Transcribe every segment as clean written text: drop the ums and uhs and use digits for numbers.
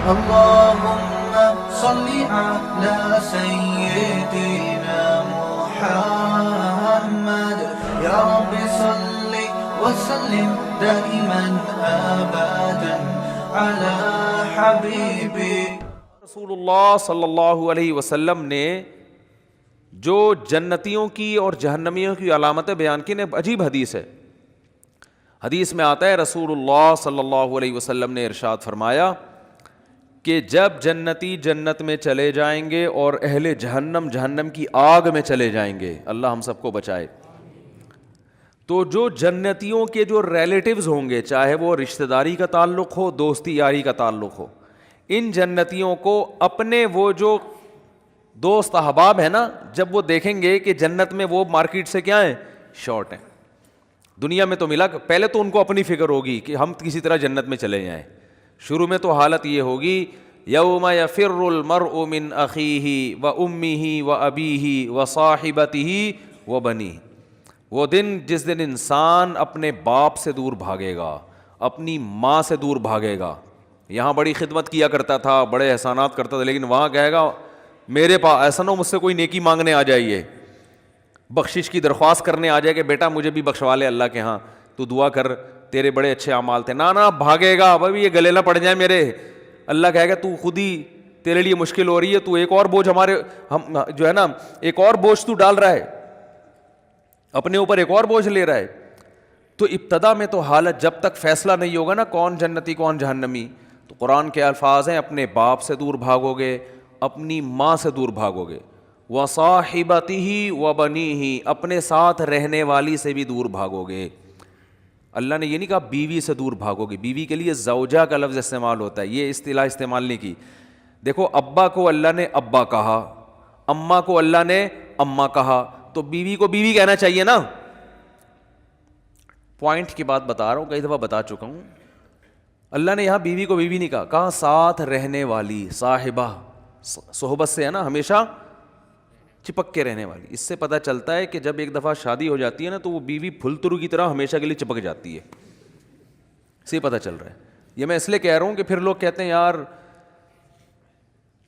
اللهم صل على سيدنا محمد يا رب صل وسلم دائما ابدا على حبيبي. رسول اللہ صلی اللہ علیہ وسلم نے جو جنتیوں کی اور جہنمیوں کی علامتیں بیان کی نے عجیب حدیث ہے. حدیث میں آتا ہے رسول اللہ صلی اللہ علیہ وسلم نے ارشاد فرمایا کہ جب جنتی جنت میں چلے جائیں گے اور اہل جہنم جہنم کی آگ میں چلے جائیں گے, اللہ ہم سب کو بچائے, تو جو جنتیوں کے جو ریلیٹیوز ہوں گے, چاہے وہ رشتہ داری کا تعلق ہو, دوستی یاری کا تعلق ہو, ان جنتیوں کو اپنے وہ جو دوست احباب ہیں نا, جب وہ دیکھیں گے کہ جنت میں وہ مارکیٹ سے کیا ہیں, شارٹ ہیں. دنیا میں تو ملا, پہلے تو ان کو اپنی فکر ہوگی کہ ہم کسی طرح جنت میں چلے جائیں. شروع میں تو حالت یہ ہوگی یوم یفر المرء من اخیہ و امہ و ابیہ و صاحبتہ و بنیہ, وہ دن جس دن انسان اپنے باپ سے دور بھاگے گا, اپنی ماں سے دور بھاگے گا. یہاں بڑی خدمت کیا کرتا تھا, بڑے احسانات کرتا تھا, لیکن وہاں کہے گا میرے پاس ایسا نہ ہو مجھ سے کوئی نیکی مانگنے آ جائیے, بخشش کی درخواست کرنے آ جائے کہ بیٹا مجھے بھی بخشوا لے اللہ کے ہاں, تو دعا کر تیرے بڑے اچھے اعمال تھے. نہ بھاگے گا, بھائی یہ گلے نہ پڑ جائے میرے. اللہ کہے گا تو خود ہی تیرے لیے مشکل ہو رہی ہے, تو ایک اور بوجھ ہمارے ہم جو ہے نا ایک اور بوجھ تو ڈال رہا ہے, اپنے اوپر ایک اور بوجھ لے رہا ہے. تو ابتدا میں تو حالت جب تک فیصلہ نہیں ہوگا نا کون جنتی کون جہنمی, تو قرآن کے الفاظ ہیں اپنے باپ سے دور بھاگو گے, اپنی ماں سے دور بھاگو گے, وصاحبتہ وبنیہ, اپنے ساتھ رہنے والی سے بھی دور بھاگو گے. اللہ نے یہ نہیں کہا بیوی سے دور بھاگو گے, بیوی کے لیے زوجہ کا لفظ استعمال ہوتا ہے, یہ اصطلاح استعمال نہیں کی. دیکھو ابا کو اللہ نے ابا کہا, اماں کو اللہ نے اماں کہا, تو بیوی کو بیوی کہنا چاہیے نا. پوائنٹ کی بات بتا رہا ہوں, کئی دفعہ بتا چکا ہوں. اللہ نے یہاں بیوی کو بیوی نہیں کہا, کہا ساتھ رہنے والی, صاحبہ, صحبت سے ہے نا ہمیشہ چپک کے رہنے والی. اس سے پتہ چلتا ہے کہ جب ایک دفعہ شادی ہو جاتی ہے نا تو وہ بیوی پھلترو کی طرح ہمیشہ کے لیے چپک جاتی ہے. اس سے پتہ چل رہا ہے. یہ میں اس لیے کہہ رہا ہوں کہ پھر لوگ کہتے ہیں یار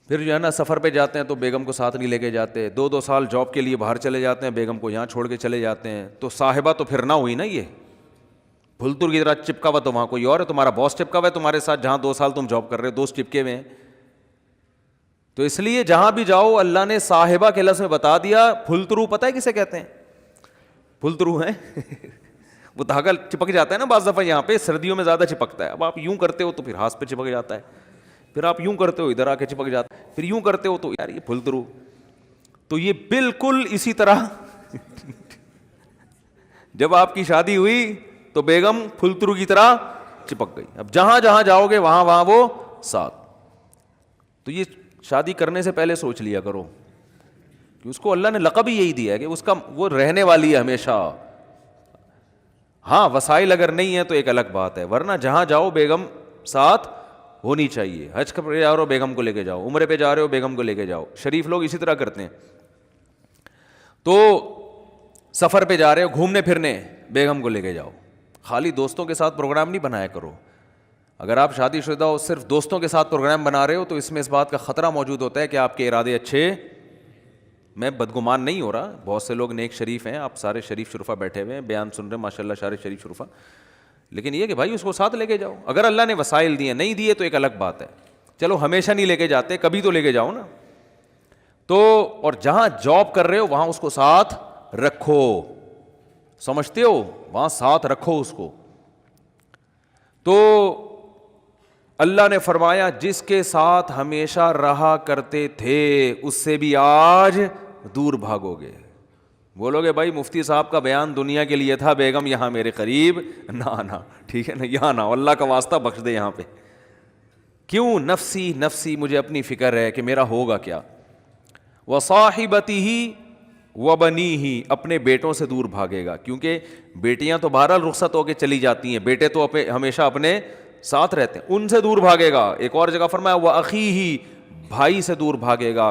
پھر جو ہے نا سفر پہ جاتے ہیں تو بیگم کو ساتھ نہیں لے کے جاتے, 2 سال جاب کے لیے باہر چلے جاتے ہیں, بیگم کو یہاں چھوڑ کے چلے جاتے ہیں, تو صاحبہ تو پھر نہ ہوئی نا, یہ پھلتر کی طرح چپکا ہوا تو وہاں کوئی اور ہے, تمہارا باس چپکا ہوا ہے تمہارے ساتھ, جہاں 2 سال تم جاب کر رہے ہو دوست چپکے ہوئے ہیں. تو اس لیے جہاں بھی جاؤ اللہ نے صاحبہ کے لفظ میں بتا دیا. پھلترو پتہ ہے کسے کہتے ہیں, پھلترو ہیں وہ دھاگا چپک جاتا ہے نا بعض دفعہ, یہاں پہ سردیوں میں زیادہ چپکتا ہے. اب آپ یوں کرتے ہو تو پھر ہاتھ پہ چپک جاتا ہے, پھر آپ یوں کرتے ہو ادھر آ کے چپک جاتا ہے, پھر یوں کرتے ہو تو یار یہ پھلترو. تو یہ بالکل اسی طرح جب آپ کی شادی ہوئی تو بیگم پھلترو کی طرح چپک گئی. اب جہاں جہاں جاؤ گے وہاں وہاں وہ ساتھ. تو یہ شادی کرنے سے پہلے سوچ لیا کرو کہ اس کو اللہ نے لقب ہی یہی دیا ہے کہ اس کا وہ رہنے والی ہے ہمیشہ. ہاں وسائل اگر نہیں ہے تو ایک الگ بات ہے, ورنہ جہاں جاؤ بیگم ساتھ ہونی چاہیے. حج پہ جا رہے ہو بیگم کو لے کے جاؤ, عمرے پہ جا رہے ہو بیگم کو لے کے جاؤ. شریف لوگ اسی طرح کرتے ہیں. تو سفر پہ جا رہے ہو گھومنے پھرنے, بیگم کو لے کے جاؤ. خالی دوستوں کے ساتھ پروگرام نہیں بنایا کرو. اگر آپ شادی شدہ ہو صرف دوستوں کے ساتھ پروگرام بنا رہے ہو تو اس میں اس بات کا خطرہ موجود ہوتا ہے کہ آپ کے ارادے اچھے, میں بدگمان نہیں ہو رہا, بہت سے لوگ نیک شریف ہیں, آپ سارے شریف شرفا بیٹھے ہوئے ہیں بیان سن رہے ہیں ماشاء اللہ سارے شریف شرفا, لیکن یہ کہ بھائی اس کو ساتھ لے کے جاؤ. اگر اللہ نے وسائل دیے, نہیں دیے تو ایک الگ بات ہے. چلو ہمیشہ نہیں لے کے جاتے, کبھی تو لے کے جاؤ نا. تو اور جہاں جاب کر رہے ہو وہاں اس کو ساتھ رکھو, سمجھتے ہو, وہاں ساتھ رکھو اس کو. تو اللہ نے فرمایا جس کے ساتھ ہمیشہ رہا کرتے تھے اس سے بھی آج دور بھاگو گے. بولو گے بھائی مفتی صاحب کا بیان دنیا کے لیے تھا, بیگم یہاں میرے قریب نہ, ٹھیک ہے نا, یہاں نہ, اللہ کا واسطہ بخش دے یہاں پہ. کیوں؟ نفسی نفسی, مجھے اپنی فکر ہے کہ میرا ہوگا کیا. وصاحبتہ وبنیہ, اپنے بیٹوں سے دور بھاگے گا, کیونکہ بیٹیاں تو بہرحال رخصت ہو کے چلی جاتی ہیں, بیٹے تو ہمیشہ اپنے ساتھ رہتے ہیں, ان سے دور بھاگے گا. ایک اور جگہ فرمایا وَأَخِيهِ, بھائی سے دور بھاگے گا.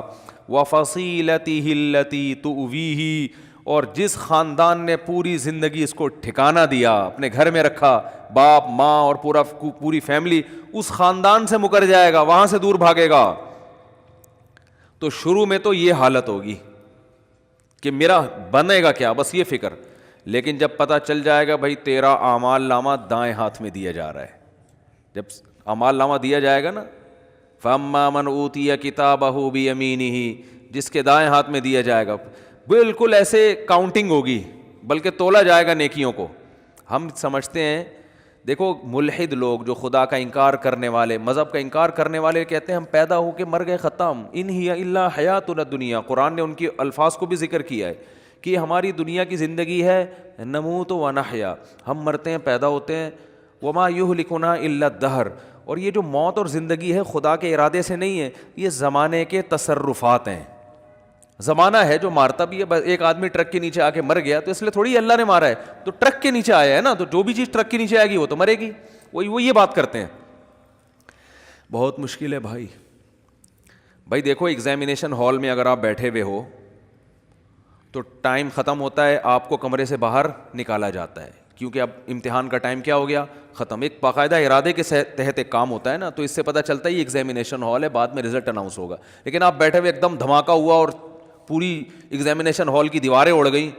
وَفَصِيلَتِهِ الَّتِي تُؤْوِيهِ, اور جس خاندان نے پوری زندگی اس کو ٹھکانہ دیا, اپنے گھر میں رکھا, باپ ماں اور پوری فیملی, اس خاندان سے مکر جائے گا, وہاں سے دور بھاگے گا. تو شروع میں تو یہ حالت ہوگی کہ میرا بنے گا کیا, بس یہ فکر. لیکن جب پتہ چل جائے گا بھائی تیرا اعمال نامہ دائیں ہاتھ میں دیا جا رہا ہے, جب اعمال نامہ دیا جائے گا نا, فَأَمَّا مَنْ أُوتِيَ كِتَابَهُ بِيَمِينِهِ, جس کے دائیں ہاتھ میں دیا جائے گا, بالکل ایسے کاؤنٹنگ ہوگی, بلکہ تولا جائے گا نیکیوں کو. ہم سمجھتے ہیں, دیکھو ملحد لوگ جو خدا کا انکار کرنے والے, مذہب کا انکار کرنے والے کہتے ہیں ہم پیدا ہو کے مر گئے, ختم, ان ہی الا حیاتنا الدنیا. قرآن نے ان کی الفاظ کو بھی ذکر کیا ہے کہ ہماری دنیا کی زندگی ہے, نموت و نحیا, ہم مرتے ہیں پیدا ہوتے ہیں, وما یہلکنا الا الدہر. اور یہ جو موت اور زندگی ہے خدا کے ارادے سے نہیں ہے, یہ زمانے کے تصرفات ہیں. زمانہ ہے جو مارتا بھی ہے. ایک آدمی ٹرک کے نیچے آ کے مر گیا تو اس لیے تھوڑی اللہ نے مارا ہے, تو ٹرک کے نیچے آیا ہے نا, تو جو بھی چیز ٹرک کے نیچے آئے گی وہ تو مرے گی. وہ یہ بات کرتے ہیں. بہت مشکل ہے بھائی دیکھو ایگزامینیشن ہال میں اگر آپ بیٹھے ہوئے ہو تو ٹائم ختم ہوتا ہے, آپ کو کمرے سے باہر نکالا جاتا ہے, کیونکہ اب امتحان کا ٹائم کیا ہو گیا, ختم. ایک باقاعدہ ارادے کے تحت ایک کام ہوتا ہے نا, تو اس سے پتہ چلتا ہے یہ ایگزامینیشن ہال ہے, بعد میں رزلٹ اناؤنس ہوگا. لیکن آپ بیٹھے ہوئے ایک دم دھماکہ ہوا اور پوری ایگزامینیشن ہال کی دیواریں اڑ گئیں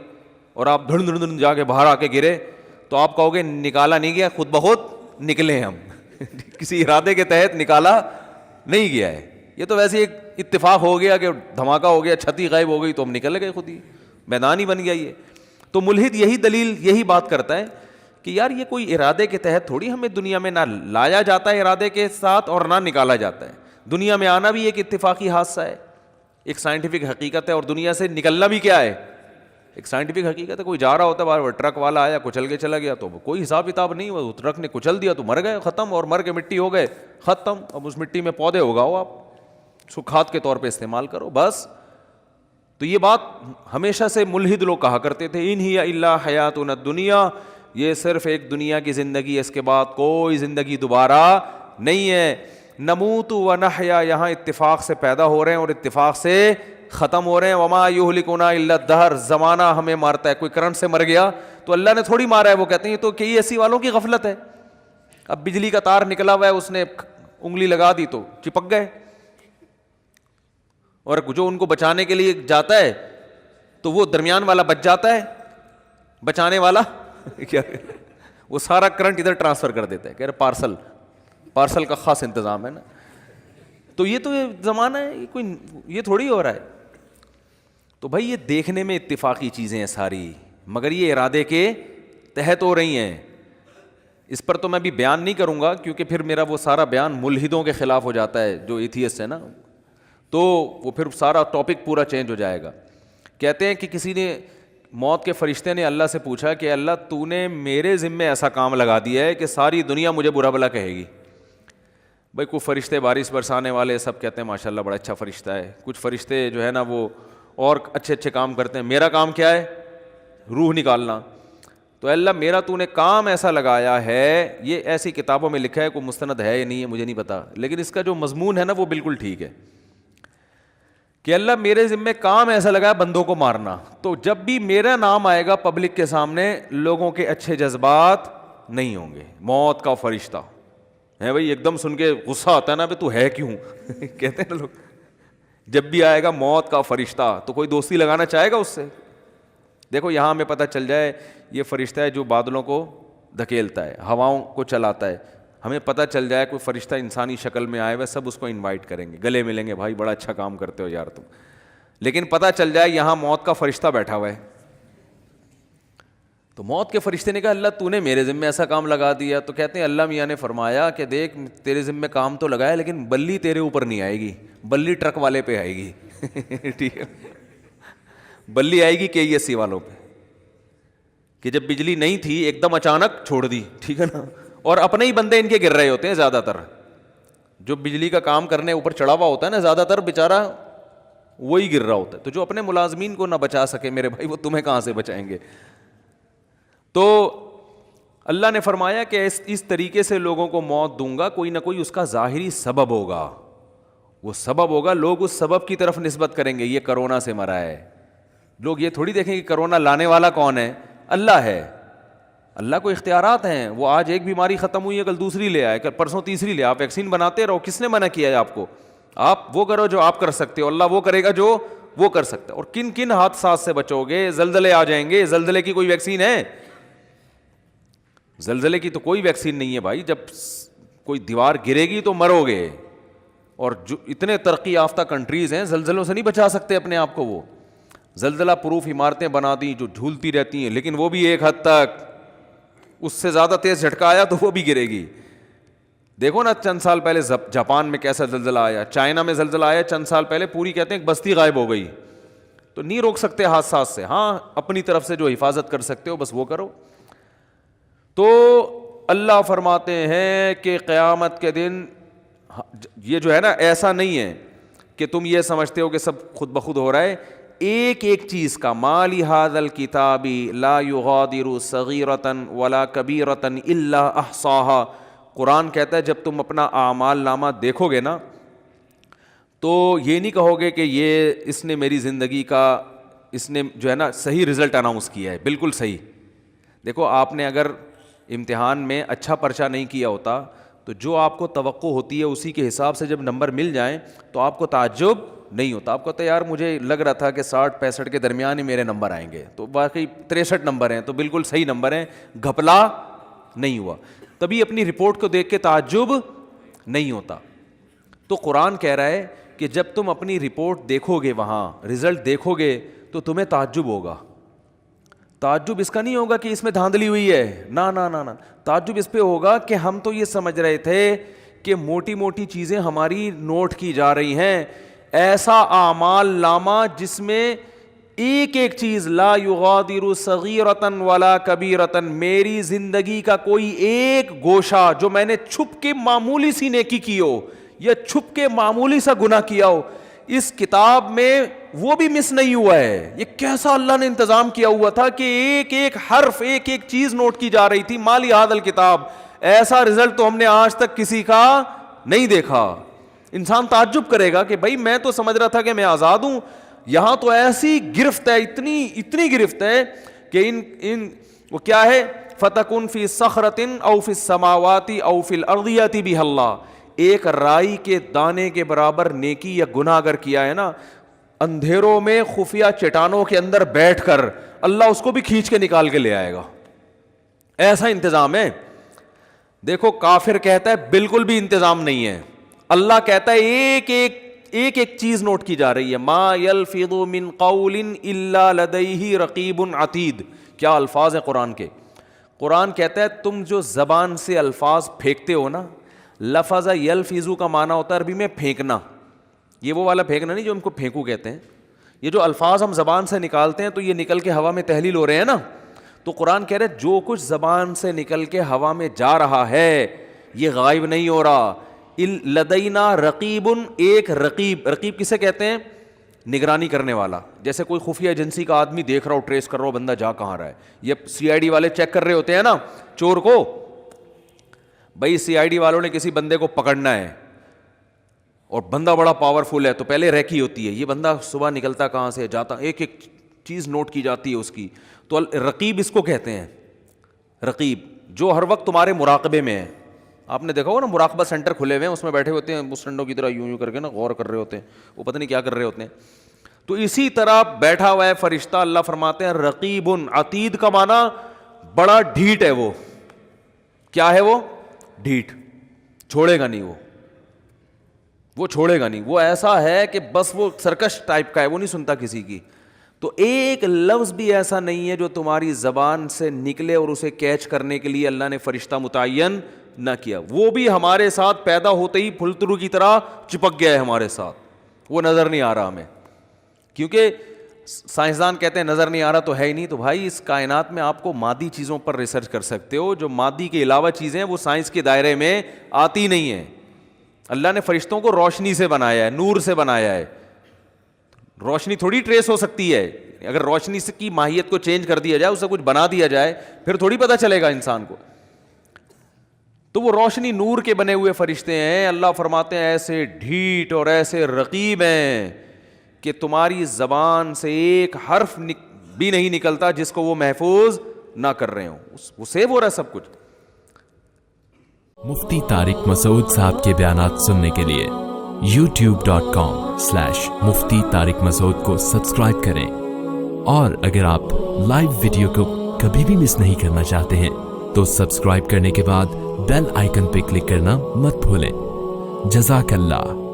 اور آپ دھڑ دھڑ جا کے باہر آ کے گرے, تو آپ کہو گے نکالا نہیں گیا, خود بخود نکلے ہم, کسی ارادے کے تحت نکالا نہیں گیا ہے. یہ تو ویسے ایک اتفاق ہو گیا کہ دھماکہ ہو گیا, چھتی غائب ہو گئی تو ہم نکل گئے, خود ہی میدان ہی بن گیا یہ. تو ملحد یہی بات کرتا ہے کہ یار یہ کوئی ارادے کے تحت تھوڑی ہمیں دنیا میں نہ لایا جاتا ہے ارادے کے ساتھ, اور نہ نکالا جاتا ہے. دنیا میں آنا بھی ایک اتفاقی حادثہ ہے, ایک سائنٹیفک حقیقت ہے, اور دنیا سے نکلنا بھی کیا ہے, ایک سائنٹیفک حقیقت ہے. کوئی جا رہا ہوتا ہے باہر, ٹرک والا آیا کچل کے چلا گیا, تو کوئی حساب کتاب نہیں, وہ ٹرک نے کچل دیا تو مر گئے, ختم, اور مر کے مٹی ہو گئے, ختم. اب اس مٹی میں پودے اگاؤ, آپ اس کو کھاد کے طور پہ استعمال کرو, بس. تو یہ بات ہمیشہ سے ملحد لوگ کہا کرتے تھے, ان ہی الا حیاتنا الدنیا, یہ صرف ایک دنیا کی زندگی ہے, اس کے بعد کوئی زندگی دوبارہ نہیں ہے. نموت و نحیا, یہاں اتفاق سے پیدا ہو رہے ہیں اور اتفاق سے ختم ہو رہے ہیں. وما یہلکنا الا الدہر, زمانہ ہمیں مارتا ہے. کوئی کرنٹ سے مر گیا تو اللہ نے تھوڑی مارا ہے, وہ کہتے ہیں تو کئی ایسی والوں کی غفلت ہے. اب بجلی کا تار نکلا ہوا ہے, اس نے انگلی لگا دی تو چپک گئے, اور جو ان کو بچانے کے لیے جاتا ہے تو وہ درمیان والا بچ جاتا ہے, بچانے والا کیا وہ سارا کرنٹ ادھر ٹرانسفر کر دیتا ہے, کہہ رہے پارسل کا خاص انتظام ہے نا. تو یہ زمانہ ہے, یہ تھوڑی ہو رہا ہے. تو بھائی یہ دیکھنے میں اتفاقی چیزیں ہیں ساری, مگر یہ ارادے کے تحت ہو رہی ہیں. اس پر تو میں بھی بیان نہیں کروں گا, کیونکہ پھر میرا وہ سارا بیان ملحدوں کے خلاف ہو جاتا ہے جو ایتھیسٹ ہے نا, تو وہ پھر سارا ٹاپک پورا چینج ہو جائے گا. کہتے ہیں کہ کسی نے, موت کے فرشتے نے اللہ سے پوچھا کہ اللہ تو نے میرے ذمے ایسا کام لگا دیا ہے کہ ساری دنیا مجھے برا بھلا کہے گی. بھائی کوئی فرشتے بارش برسانے والے سب کہتے ہیں ماشاء اللہ بڑا اچھا فرشتہ ہے, کچھ فرشتے جو ہے نا وہ اور اچھے کام کرتے ہیں. میرا کام کیا ہے, روح نکالنا. تو اللہ میرا تو نے کام ایسا لگایا ہے, یہ ایسی کتابوں میں لکھا ہے, کوئی مستند ہے یا نہیں ہے مجھے نہیں پتا, لیکن اس کا جو مضمون ہے نا وہ بالکل ٹھیک ہے کہ اللہ میرے ذمے کام ایسا لگا ہے بندوں کو مارنا. تو جب بھی میرا نام آئے گا پبلک کے سامنے, لوگوں کے اچھے جذبات نہیں ہوں گے. موت کا فرشتہ ہے بھائی, ایک دم سن کے غصہ آتا ہے نا, بھائی تو ہے کیوں کہتے ہیں نا لوگ. جب بھی آئے گا موت کا فرشتہ تو کوئی دوستی لگانا چاہے گا اس سے. دیکھو یہاں ہمیں پتہ چل جائے یہ فرشتہ ہے جو بادلوں کو دھکیلتا ہے, ہواؤں کو چلاتا ہے. ہمیں پتہ چل جائے کوئی فرشتہ انسانی شکل میں آئے ہوئے, سب اس کو انوائٹ کریں گے, گلے ملیں گے, بھائی بڑا اچھا کام کرتے ہو یار تم. لیکن پتہ چل جائے یہاں موت کا فرشتہ بیٹھا ہوا ہے, تو موت کے فرشتے نے کہا اللہ تو نے میرے ذمے ایسا کام لگا دیا. تو کہتے ہیں اللہ میاں نے فرمایا کہ دیکھ تیرے ذمے کام تو لگایا, لیکن بلی تیرے اوپر نہیں آئے گی, بلی ٹرک والے پہ آئے گی. ٹھیک ہے, بلی آئے گی KESC والوں پہ, کہ جب بجلی نہیں تھی ایک دم اچانک چھوڑ دی, ٹھیک ہے نا, اور اپنے ہی بندے ان کے گر رہے ہوتے ہیں زیادہ تر. جو بجلی کا کام کرنے اوپر چڑھا ہوا ہوتا ہے نا, زیادہ تر بیچارہ وہی گر رہا ہوتا ہے. تو جو اپنے ملازمین کو نہ بچا سکے میرے بھائی, وہ تمہیں کہاں سے بچائیں گے. تو اللہ نے فرمایا کہ اس طریقے سے لوگوں کو موت دوں گا, کوئی نہ کوئی اس کا ظاہری سبب ہوگا, وہ سبب ہوگا, لوگ اس سبب کی طرف نسبت کریں گے, یہ کرونا سے مرا ہے, لوگ یہ تھوڑی دیکھیں کہ کرونا لانے والا کون ہے، اللہ ہے. اللہ کو اختیارات ہیں. وہ آج ایک بیماری ختم ہوئی ہے، کل دوسری لے آئے، کل پرسوں تیسری لے. آپ ویکسین بناتے رہو، کس نے منع کیا ہے آپ کو؟ آپ وہ کرو جو آپ کر سکتے ہو، اللہ وہ کرے گا جو وہ کر سکتا ہے. اور کن کن حادثات سے بچو گے؟ زلزلے آ جائیں گے، زلزلے کی کوئی ویکسین ہے؟ زلزلے کی تو کوئی ویکسین نہیں ہے بھائی. جب کوئی دیوار گرے گی تو مرو گے. اور جو اتنے ترقی یافتہ کنٹریز ہیں، زلزلوں سے نہیں بچا سکتے اپنے آپ کو. وہ زلزلہ پروف عمارتیں بنا دی جو جھولتی رہتی ہیں، لیکن وہ بھی ایک حد تک. اس سے زیادہ تیز جھٹکا آیا تو وہ بھی گرے گی. دیکھو نا چند سال پہلے جاپان میں کیسا زلزلہ آیا، چائنا میں زلزلہ آیا چند سال پہلے، پوری کہتے ہیں ایک بستی غائب ہو گئی. تو نہیں روک سکتے حادثات سے. ہاں اپنی طرف سے جو حفاظت کر سکتے ہو بس وہ کرو. تو اللہ فرماتے ہیں کہ قیامت کے دن یہ جو ہے نا، ایسا نہیں ہے کہ تم یہ سمجھتے ہو کہ سب خود بخود ہو رہا ہے. ایک ایک چیز کا ما لہذا الکتاب لا یغادر صغیرۃ ولا کبیرۃ الا احصاها. قرآن کہتا ہے جب تم اپنا اعمال نامہ دیکھو گے نا تو یہ نہیں کہو گے کہ یہ اس نے میری زندگی کا، اس نے جو ہے نا صحیح رزلٹ اناؤنس کیا ہے، بالکل صحیح. دیکھو آپ نے اگر امتحان میں اچھا پرچہ نہیں کیا ہوتا تو جو آپ کو توقع ہوتی ہے اسی کے حساب سے جب نمبر مل جائیں تو آپ کو تعجب نہیں ہوتا. آپ کو تو یار مجھے لگ رہا تھا کہ 60-65 کے درمیان ہی میرے نمبر آئیں گے، تو باقی 63 نمبر ہیں تو بالکل صحیح نمبر ہیں، گھپلا نہیں ہوا. تبھی اپنی رپورٹ کو دیکھ کے تعجب نہیں ہوتا. تو قرآن کہہ رہا ہے کہ جب تم اپنی رپورٹ دیکھو گے، وہاں رزلٹ دیکھو گے تو تمہیں تعجب ہوگا. تعجب اس کا نہیں ہوگا کہ اس میں دھاندلی ہوئی ہے، نہ نہ نہ نہ. تعجب اس پہ ہوگا کہ ہم تو یہ سمجھ رہے تھے کہ موٹی موٹی چیزیں ہماری نوٹ کی جا رہی ہیں. ایسا اعمال نامہ جس میں ایک ایک چیز لا یغادر صغیرۃ ولا کبیرۃ، میری زندگی کا کوئی ایک گوشہ جو میں نے چھپ کے معمولی سی نیکی کی ہو یا چھپ کے معمولی سا گناہ کیا ہو، اس کتاب میں وہ بھی مس نہیں ہوا ہے. یہ کیسا اللہ نے انتظام کیا ہوا تھا کہ ایک ایک حرف، ایک ایک چیز نوٹ کی جا رہی تھی. مالی ھذا الکتاب، ایسا رزلٹ تو ہم نے آج تک کسی کا نہیں دیکھا. انسان تعجب کرے گا کہ بھائی میں تو سمجھ رہا تھا کہ میں آزاد ہوں، یہاں تو ایسی گرفت ہے، اتنی گرفت ہے کہ ان وہ کیا ہے، فتکن فی صخرۃ او فی السماوات او فی الارض یأتی بہ اللہ. ایک رائی کے دانے کے برابر نیکی یا گناہ اگر کیا ہے نا، اندھیروں میں خفیہ چٹانوں کے اندر بیٹھ کر اللہ اس کو بھی کھینچ کے نکال کے لے آئے گا. ایسا انتظام ہے. دیکھو کافر کہتا ہے بالکل بھی انتظام نہیں ہے. اللہ کہتا ہے ایک ایک چیز نوٹ کی جا رہی ہے. ما یلفظ من قول الا لدیہ رقیب عتید. کیا الفاظ ہیں قرآن کے. قرآن کہتا ہے تم جو زبان سے الفاظ پھینکتے ہو نا، لفظ یلفظ کا معنی ہوتا ہے عربی میں پھینکنا. یہ وہ والا پھینکنا نہیں جو ہم کو پھینکو کہتے ہیں. یہ جو الفاظ ہم زبان سے نکالتے ہیں تو یہ نکل کے ہوا میں تحلیل ہو رہے ہیں نا. تو قرآن کہہ رہے ہے جو کچھ زبان سے نکل کے ہوا میں جا رہا ہے یہ غائب نہیں ہو رہا. لدینا رقیب، ایک رقیب. رقیب کسے کہتے ہیں؟ نگرانی کرنے والا. جیسے کوئی خفیہ ایجنسی کا آدمی دیکھ رہا ہو، ٹریس کر رہا ہو بندہ جا کہاں رہا ہے. یہ CID والے چیک کر رہے ہوتے ہیں نا چور کو. بھائی CID والوں نے کسی بندے کو پکڑنا ہے اور بندہ بڑا پاورفل ہے تو پہلے ریکی ہوتی ہے، یہ بندہ صبح نکلتا کہاں سے جاتا، ایک ایک چیز نوٹ کی جاتی ہے اس کی. تو رقیب اس کو کہتے ہیں. رقیب جو ہر وقت تمہارے مراقبے میں ہے. آپ نے دیکھا ہو نا مراقبہ سینٹر کھلے ہوئے ہیں، اس میں بیٹھے ہوتے ہیں مسٹنڈوں کی طرح یوں کر کے نا غور کر رہے ہوتے ہیں، وہ پتہ نہیں کیا کر رہے ہوتے ہیں. تو اسی طرح بیٹھا ہوا ہے فرشتہ. اللہ فرماتے ہیں رقیب عتید کا معنی بڑا ڈھیٹ ہے. وہ کیا ہے؟ وہ ڈھیٹ، چھوڑے گا نہیں. وہ چھوڑے گا نہیں. وہ ایسا ہے کہ بس وہ سرکش ٹائپ کا ہے، وہ نہیں سنتا کسی کی. تو ایک لفظ بھی ایسا نہیں ہے جو تمہاری زبان سے نکلے اور اسے کیچ کرنے کے لیے اللہ نے فرشتہ متعین نہ کیا. وہ بھی ہمارے ساتھ پیدا ہوتے ہی پھلترو کی طرح چپک گیا ہے ہمارے ساتھ. وہ نظر نہیں آ رہا ہمیں، کیونکہ سائنسدان کہتے ہیں نظر نہیں آ رہا تو ہے ہی نہیں. تو بھائی اس کائنات میں آپ کو مادی چیزوں پر ریسرچ کر سکتے ہو، جو مادی کے علاوہ چیزیں وہ سائنس کے دائرے میں آتی نہیں ہیں. اللہ نے فرشتوں کو روشنی سے بنایا ہے، نور سے بنایا ہے. روشنی تھوڑی ٹریس ہو سکتی ہے. اگر روشنی سے کی ماہیت کو چینج کر دیا جائے، اسے کچھ بنا دیا جائے، پھر تھوڑی پتہ چلے گا انسان کو. تو وہ روشنی نور کے بنے ہوئے فرشتے ہیں. اللہ فرماتے ہیں ایسے ڈھیٹ اور ایسے رقیب ہیں کہ تمہاری زبان سے ایک حرف بھی نہیں نکلتا جس کو وہ محفوظ نہ کر رہے ہوں, وہ سیو ہو رہا ہے سب کچھ. مفتی طارق مسعود صاحب کے بیانات سننے کے لیے youtube.com/مفتی طارق مسعود کو سبسکرائب کریں, اور اگر آپ لائیو ویڈیو کو کبھی بھی مس نہیں کرنا چاہتے ہیں تو سبسکرائب کرنے کے بعد بیل آئیکن پہ کلک کرنا مت بھولیں. جزاک اللہ.